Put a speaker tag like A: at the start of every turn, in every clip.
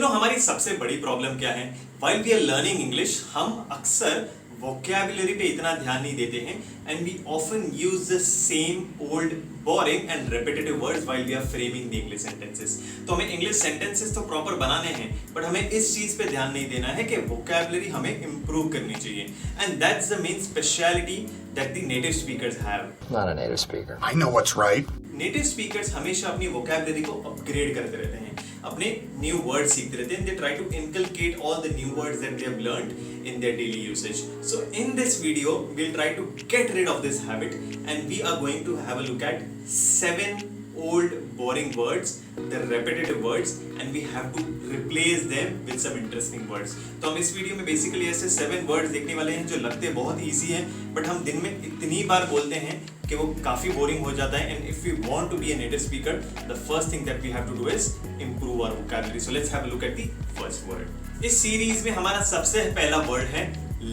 A: हमारी सबसे बड़ी प्रॉब्लम क्या है? While we are learning English, हम अक्सर वोकैबुलरी पे इतना ध्यान नहीं देते हैं and we often use the same old boring and repetitive words while we are framing the English sentences. तो हमें English sentences तो प्रॉपर बनाने हैं, but हमें इस चीज पे ध्यान नहीं देना है कि वोकैबुलरी हमें improve करनी चाहिए. And that's the main speciality that the native speakers have.
B: Not a native speaker.
C: I know what's right.
A: Native speakers हमेशा अपनी वोकैबुलरी को अपग्रेड करते रहते हैं, अपने न्यू वर्ड सीखते रहते हैं. They try to inculcate all the new words that they have learned in their daily usage. So in this video we will try to get rid of this habit and we are going to have a look at 7 old boring words, the repetitive words, and we have to replace them with some interesting words. तो हम इस video में basically ऐसे 7 words देखने वाले हैं जो लगते बहुत easy हैं, but हम दिन में इतनी बार बोलते हैं कि वो काफी बोरिंग हो जाता है. And if we want to be a native speaker, the first thing that we have to do is improve our vocabulary. So let's have a look at the first word. इस series में हमारा सबसे पहला word है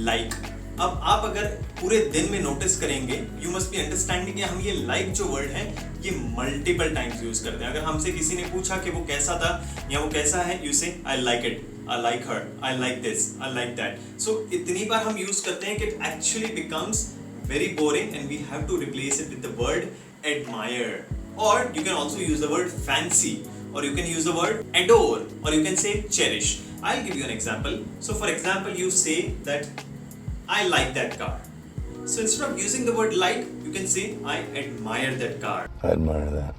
A: like. अब आप अगर पूरे दिन में नोटिस करेंगे, यू मस्ट बी अंडरस्टैंडिंग कि हम ये लाइक जो वर्ड है ये मल्टीपल टाइम्स यूज करते हैं. अगर हमसे किसी ने पूछा कि वो कैसा था या वो कैसा है, you say I like it, I like her, I like this, I like that. So इतनी बार हम यूज करते हैं कि it actually becomes very boring and we have to replace it with the word admire. Or you can also use the word fancy, or you can use the word adore, or you can say cherish. I'll give you an example. So for example, you say that I like that car. So instead of using the word like, you can say I admire that car.
B: I admire that.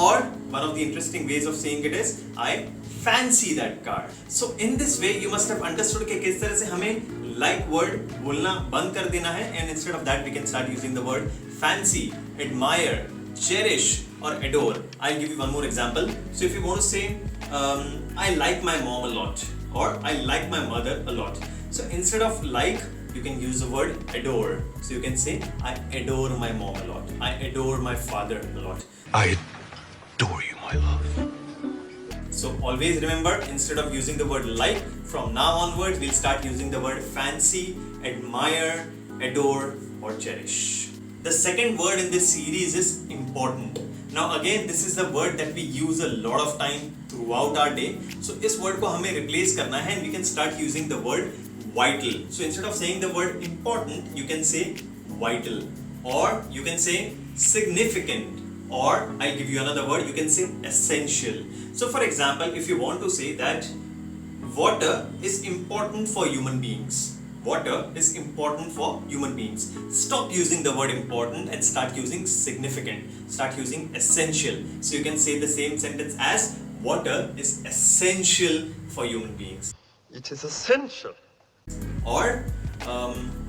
A: Or one of the interesting ways of saying it is I fancy that car. So in this way you must have understood कि किस तरह से हमें like word बोलना बंद कर देना है, and instead of that we can start using the word fancy, admire, cherish or adore. I'll give you one more example. So if you want to say I like my mom a lot, or I like my mother a lot. So instead of like, you can use the word adore. So you can say I adore my mom a lot, I adore my father a lot.
C: I adore you, my love.
A: So always remember, instead of using the word like, from now onwards we'll start using the word fancy, admire, adore or cherish. The second word in this series is important. Now again, this is the word that we use a lot of time throughout our day. So इस word को हमें replace करना है and we can start using the word vital. So instead of saying the word important, you can say vital, or you can say significant, or I'll give you another word, you can say essential. So for example, if you want to say that water is important for human beings, water is important for human beings, stop using the word important and start using significant, start using essential. So you can say the same sentence as water is essential for human beings.
D: It is essential.
A: Or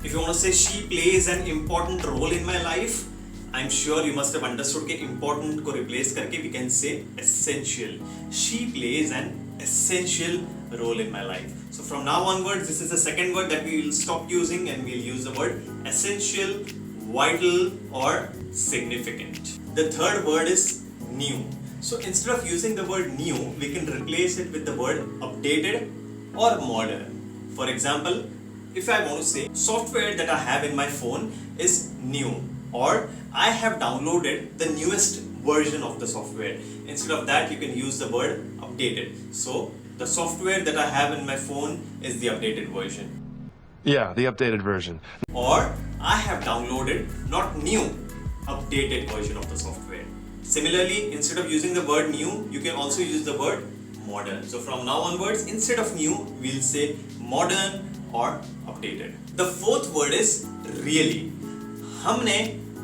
A: if you want to say she plays an important role in my life, I'm sure you must have understood कि important को replace करके we can say essential. She plays an essential role in my life. So from now onwards, this is the second word that we will stop using and we'll use the word essential, vital or significant. The third word is new. So instead of using the word new, we can replace it with the word updated or modern. For example, if I want to say software that I have in my phone is new, or I have downloaded the newest version of the software. Instead of that, you can use the word updated. So the software that I have in my phone is the updated version.
D: Yeah, the updated version.
A: Or I have downloaded not new, updated version of the software. Similarly, instead of using the word new, you can also use the word modern. So from now onwards, instead of new, we'll say modern or updated. The fourth word is really. हमने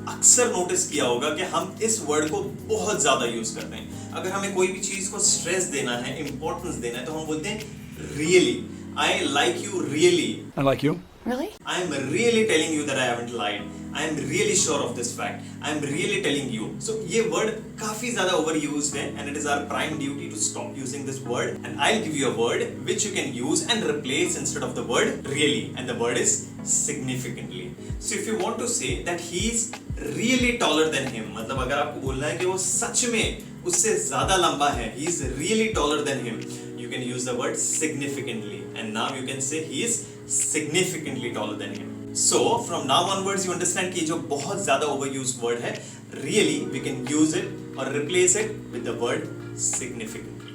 A: अक्सर notice किया होगा कि हम इस word को बहुत ज्यादा यूज करते हैं. अगर हमें कोई भी चीज को स्ट्रेस देना है, इंपॉर्टेंस देना है, तो हम बोलते हैं really. I like you really.
C: I like you.
E: Really?
A: I am really telling you that I haven't lied. I am really sure of this fact. I am really telling you. So ये word काफी ज़्यादा overused है, and it is our prime duty to stop using this word. And I'll give you a word which you can use and replace instead of the word really, and the word is significantly. So if you want to say that he is really taller than him, मतलब अगर आपको बोलना है कि वो सच में उससे ज़्यादा लंबा है, he is really taller than him, you can use the word significantly, and now you can say he is significantly taller than him. So from now onwards you understand कि जो बहुत ज़्यादा overused word है really, we can use it or replace it with the word significantly.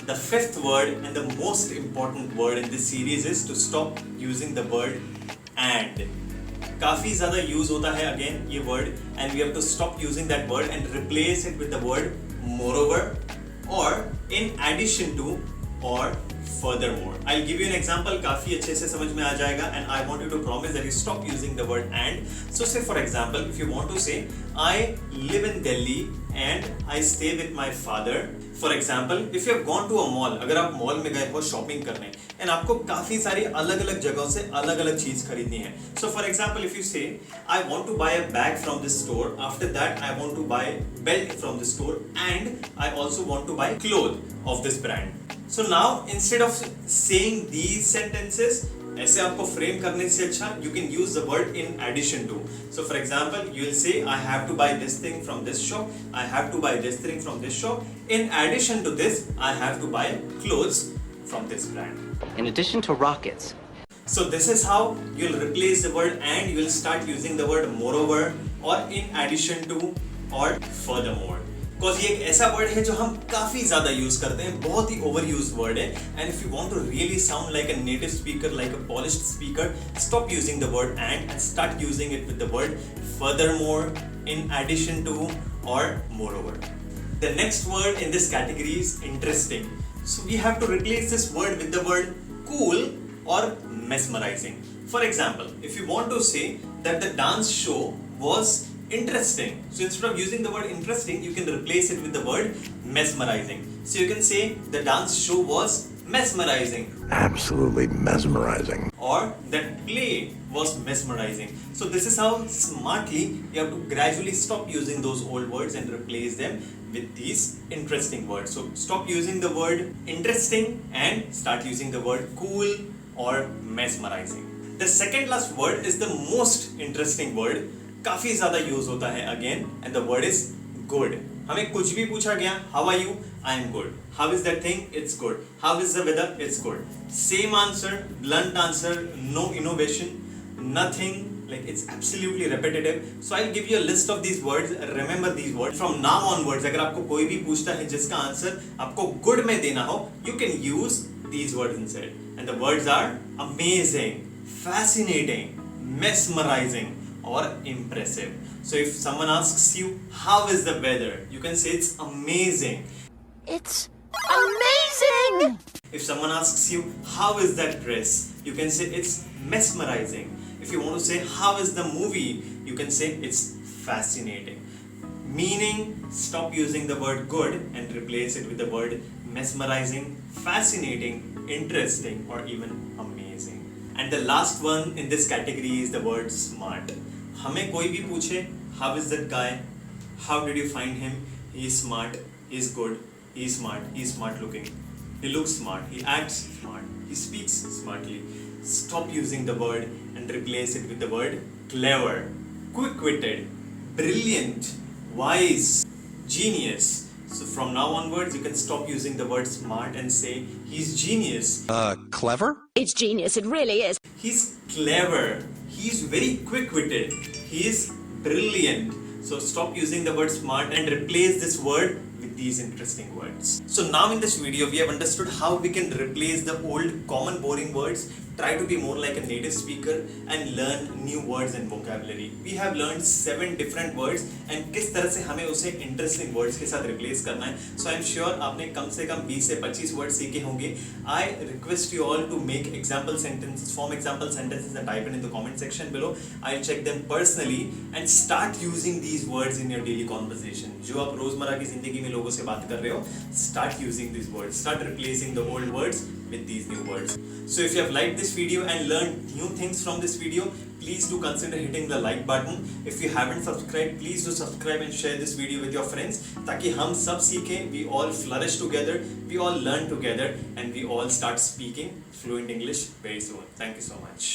A: The fifth word and the most important word in this series is to stop using the word and. काफी ज्यादा use होता है again ये word and we have to stop using that word and replace it with the word moreover और in addition to और furthermore. I'll give you an example काफी अच्छे से समझ में आ जाएगा and I want you to promise that you stop using the word and. So say for example, if you want to say I live in Delhi and I stay with my father. For example, if you have gone to a mall, अगर आप mall में गए हो shopping करने and आपको काफी सारी अलग अलग जगहों से अलग अलग चीज खरीदनी है. So for example, if you say I want to buy a bag from this store, after that I want to buy belt from this store and I also want to buy clothes of this brand. So now instead of saying these sentences, ऐसे आपको frame करने से अच्छा you can use the word in addition to. So for example, you will say I have to buy this thing from this shop, I have to buy this thing from this shop. In addition to this, I have to buy clothes from this brand.
E: In addition to rockets.
A: So this is how you'll replace the word and you will start using the word moreover or in addition to or furthermore. Because ये एक ऐसा word है जो हम काफी ज्यादा use करते हैं, बहुत ही ओवर यूज वर्ड है and if you want to really sound like a native speaker, like a polished speaker, stop using the word and start using it with the word furthermore, in addition to or moreover. The next word in this category is interesting. So we have to replace this word with the word cool or mesmerizing. For example, if you want to say that the dance show was interesting, so instead of using the word interesting, you can replace it with the word mesmerizing. So you can say the dance show was mesmerizing.
C: Absolutely mesmerizing.
A: Or that play was mesmerizing. So this is how smartly you have to gradually stop using those old words and replace them with these interesting words. So stop using the word interesting and start using the word cool or mesmerizing. The second last word is the most interesting word. काफी ज्यादा use होता है again and the word is good. हमें कुछ भी पूछा गया, how are you, I am good. How is that thing, it's good. How is the weather, it's good. Same answer, blunt answer, no innovation, nothing, like it's absolutely repetitive. So I'll give you a list of these words. Remember these words from now onwards. अगर आपको कोई भी पूछता है जिसका answer आपको good में देना हो, you can use these words instead. And the words are amazing, fascinating, mesmerizing, or impressive. So if someone asks you how is the weather, you can say it's amazing.
F: It's amazing!
A: If someone asks you how is that dress, you can say it's mesmerizing. If you want to say how is the movie, you can say it's fascinating. Meaning, stop using the word good and replace it with the word mesmerizing, fascinating, interesting, or even amazing. And the last one in this category is the word smart. हमें कोई भी पूछे how is that guy, how did you find him, he is smart, he is good, he is smart, he is smart looking, he looks smart, he acts smart, he speaks smartly. Stop using the word and replace it with the word clever, quick-witted, brilliant, wise, genius. So from now onwards you can stop using the word smart and say he's genius.
C: Clever?
F: It's genius, it really is.
A: He's clever. He's very quick-witted. He is brilliant. So stop using the word smart and replace this word with these interesting words. So now in this video we have understood how we can replace the old common boring words, try to be more like a native speaker and learn new words and vocabulary. We have learned 7 different words and किस तरह से हमें उसे interesting words के साथ replace करना है. So I'm sure आपने कम से कम 20 से 25 words सीखे होंगे. I request you all to make example sentences, form example sentences and type it in the comment section below. I'll check them personally and start using these words in your daily conversation. जो आप रोजमर्रा की जिंदगी में लोगों से बात कर रहे हो, start using these words. Start replacing the old words with these new words. So if you have liked this video and learned new things from this video, please do consider hitting the like button. If you haven't subscribed, please do subscribe and share this video with your friends ताकि हम सब सीखें, we all flourish together, we all learn together and we all start speaking fluent English very soon. Thank you so much.